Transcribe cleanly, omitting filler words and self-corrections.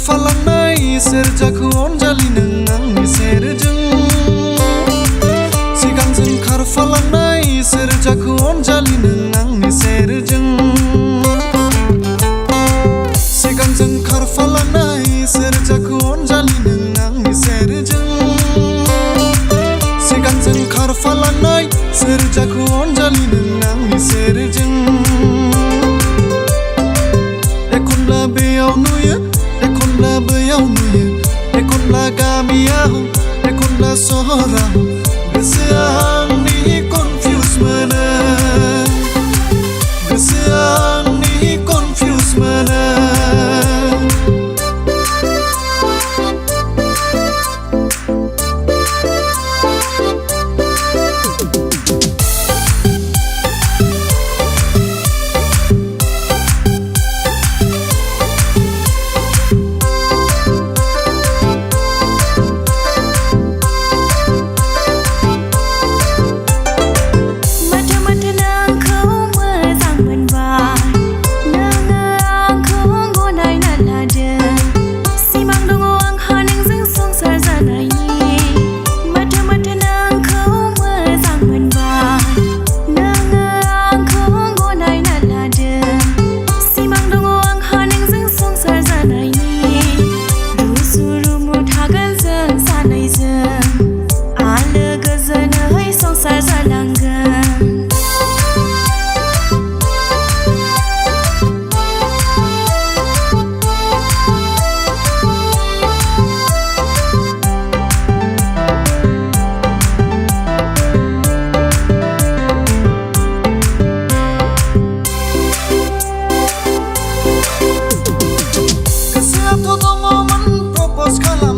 खारफालांनाय सेरजाखौ अनजालि नों आंनि सेरजों सिगांजों खारफालांनाय सेरजाखौ अनजालि नों आंनि सेरजों सिगांजों खारफालांनाय सेरजाखौ अनजालि नों आंनि सेरजों सिगांजों खारफालांनाय सेरजाखौ अनजालि नों आंनि सेरजों एखनब्ला बेयाव नुयो एखनब्ला बैयाव नुयो एखनब्ला गामियाव एखनब्ला सहराव गोसोआ आंनि कनफिउज मोनो गोसोआ आंनि कनफिउज मोनो Propose